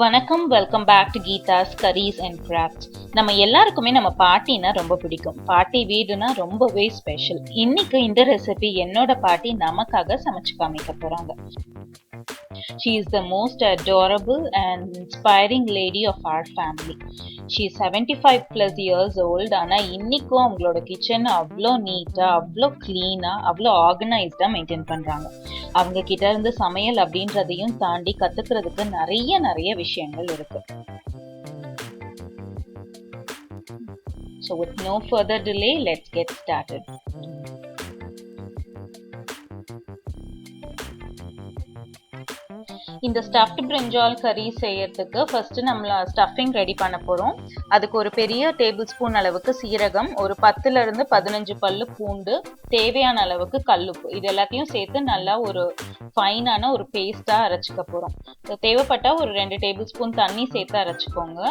வணக்கம், welcome back to Geetha's curries and crafts. நம்ம எல்லாருக்குமே நம்ம பாட்டினா ரொம்ப பிடிக்கும். பாட்டி வீடுனா ரொம்பவே ஸ்பெஷல். இன்னைக்கு இந்த ரெசிபி என்னோட பாட்டி நமக்காக சமைச்சு காமிக்க போறாங்க. She is the most adorable and inspiring lady of our family. She is 75 plus years old. ஆனா இன்னைக்கும் அவங்களோட கிச்சன் அவ்வளோ நீட்டா, அவ்வளோ கிளீனா, அவ்வளோ ஆர்கனைஸ்டா மெயின்டைன் பண்றாங்க. அவங்க கிட்ட இருந்து சமையல் அப்படின்றதையும் தாண்டி கத்துக்கிறதுக்கு நிறைய விஷயங்கள் இருக்கு. So with no further delay, let's get started. இந்த ஸ்டஃப்ட் பிரிஞ்சால் கறி செய்யறதுக்கு ஃபர்ஸ்ட் நம்ம ஸ்டஃபிங் ரெடி பண்ண போறோம். அதுக்கு ஒரு பெரிய டேபிள் ஸ்பூன் அளவுக்கு சீரகம், ஒரு 10ல இருந்து 15 பல்லு பூண்டு, தேவையான அளவுக்கு கல்லுப்பு, இது எல்லாத்தையும் சேர்த்து நல்லா ஒரு ஃபைனான ஒரு பேஸ்டா அரைச்சிக்க போறோம். தேவைப்பட்டா ஒரு 2 டேபிள் ஸ்பூன் தண்ணி சேர்த்து அரைச்சிக்கோங்க.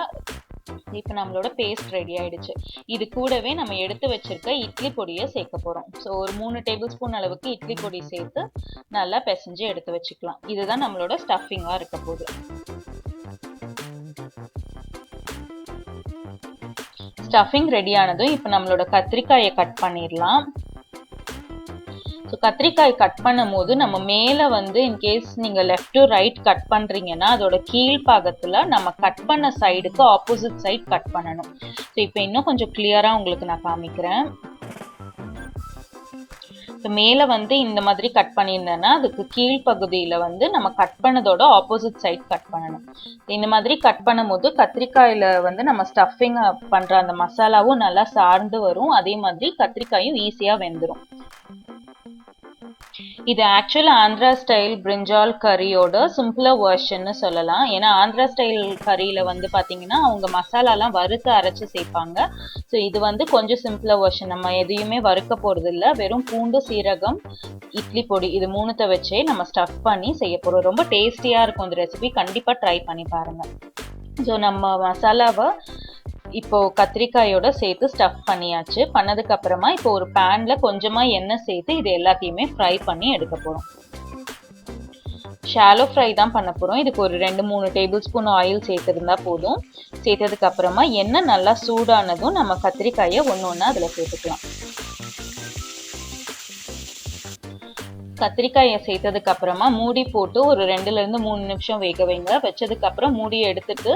இப்போ நம்மளோட பேஸ்ட் ரெடி ஆயிடுச்சு. இது கூடவே நம்ம எடுத்து வச்சிருக்க இட்லி பொடியை சேர்க்க போறோம். ஸோ ஒரு 3 டேபிள் ஸ்பூன் அளவுக்கு இட்லி பொடி சேர்த்து நல்லா பிசைஞ்சு எடுத்து வச்சுக்கலாம். இதுதான் நம்மளோட ஸ்டஃபிங்கா இருக்க போகுது. ஸ்டஃபிங் ரெடி ஆனதும் இப்போ நம்மளோட கத்திரிக்காயை கட் பண்ணிடலாம். ஸோ கத்திரிக்காய் கட் பண்ணும் போது நம்ம மேலே வந்து இன்கேஸ் நீங்கள் லெஃப்ட் டு ரைட் கட் பண்ணுறீங்கன்னா அதோட கீழ் பாகத்தில் நம்ம கட் பண்ண சைடுக்கு ஆப்போசிட் சைட் கட் பண்ணணும். ஸோ இப்போ இன்னும் கொஞ்சம் கிளியராக உங்களுக்கு நான் காமிக்கிறேன். இப்போ மேலே வந்து இந்த மாதிரி கட் பண்ணியிருந்தேன்னா அதுக்கு கீழ் பகுதியில் வந்து நம்ம கட் பண்ணதோட ஆப்போசிட் சைட் கட் பண்ணணும். இந்த மாதிரி கட் பண்ணும் போது கத்திரிக்காயில் வந்து நம்ம ஸ்டஃபிங் பண்ணுற அந்த மசாலாவும் நல்லா சார்ந்து வரும். அதே மாதிரி கத்திரிக்காயும் ஈஸியாக வெந்துடும். இது ஆக்சுவலா ஆந்திரா ஸ்டைல் பிரிஞ்சால் கறியோட சிம்பிளர் வெர்ஷன்னு சொல்லலாம். ஏன்னா ஆந்திரா ஸ்டைல் கறியில வந்து பாத்தீங்கன்னா அவங்க மசாலாலாம் வறுத்து அரைச்சு சேர்ப்பாங்க. ஸோ இது வந்து கொஞ்சம் சிம்பிளர் வெர்ஷன். நம்ம எதையுமே வறுக்க போறது இல்லை, வெறும் பூண்டு, சீரகம், இட்லி பொடி இது மூணுத்தை வச்சே நம்ம ஸ்டஃப் பண்ணி செய்ய போறோம். ரொம்ப டேஸ்டியா இருக்கும் இந்த ரெசிபி, கண்டிப்பா ட்ரை பண்ணி பாருங்க. ஸோ நம்ம மசாலாவை இப்போ கத்திரிக்காயோட சேர்த்து ஸ்டஃப் பண்ணியாச்சு. பண்ணதுக்கு அப்புறமா இப்போ ஒரு பேன்ல கொஞ்சமா எண்ணெய் சேர்த்து இது எல்லாத்தையுமே ஃப்ரை பண்ணி எடுக்க போறோம். ஷாலோ ஃப்ரை தான் பண்ண போறோம். இதுக்கு ஒரு 2-3 டேபிள் ஸ்பூன் ஆயில் சேர்த்திருந்தா போதும். சேர்த்ததுக்கு அப்புறமா எண்ணெய் நல்லா சூடானதும் நம்ம கத்திரிக்காயை ஒன்னொன்னா அதுல சேர்த்துக்கலாம். கத்திரிக்காயை சேர்த்ததுக்கு அப்புறமா மூடி போட்டு ஒரு 2ல இருந்து 3 நிமிஷம் வேக வைங்க. வச்சதுக்கு அப்புறம் மூடியை எடுத்துட்டு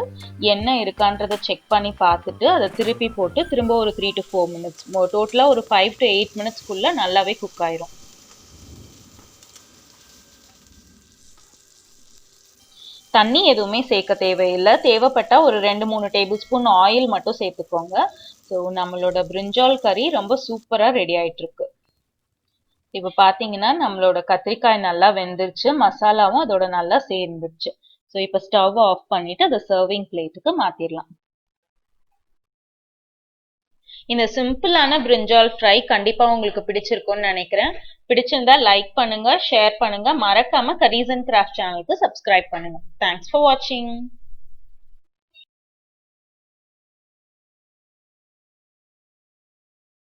எண்ணெய் இருக்கான்றதை செக் பண்ணி பார்த்துட்டு அதை திருப்பி போட்டு திரும்ப ஒரு 3 to 4 மினிட்ஸ், டோட்டலா ஒரு 5 to 8 மினிட்ஸ்க்குள்ள நல்லாவே குக் ஆயிரும். தண்ணி எதுவுமே சேர்க்க தேவையில்லை. தேவைப்பட்டா ஒரு 2-3 டேபிள் ஸ்பூன் ஆயில் மட்டும் சேர்த்துக்கோங்க. ஸோ நம்மளோட பிரிஞ்சால் கறி ரொம்ப சூப்பரா ரெடி ஆயிட்டு இருக்கு. இப்போ பாத்தீங்கன்னா நம்மளோட கத்திரிக்காய் நல்லா வெந்துருச்சு, மசாலாவும் அதோட நல்லா சேர்ந்துருச்சு. ஸோ இப்போ ஸ்டவ் ஆஃப் பண்ணிட்டு அதை சர்விங் பிளேட்டுக்கு மாத்திரலாம். இந்த சிம்பிளான பிரிஞ்சால் ஃப்ரை கண்டிப்பா உங்களுக்கு பிடிச்சிருக்கும்னு நினைக்கிறேன். பிடிச்சிருந்தா லைக் பண்ணுங்க, ஷேர் பண்ணுங்க, மறக்காம கரீஸ் அண்ட் கிராஃப்ட் சேனலுக்கு சப்ஸ்கிரைப் பண்ணுங்க. தேங்க்ஸ் ஃபார் வாட்சிங்.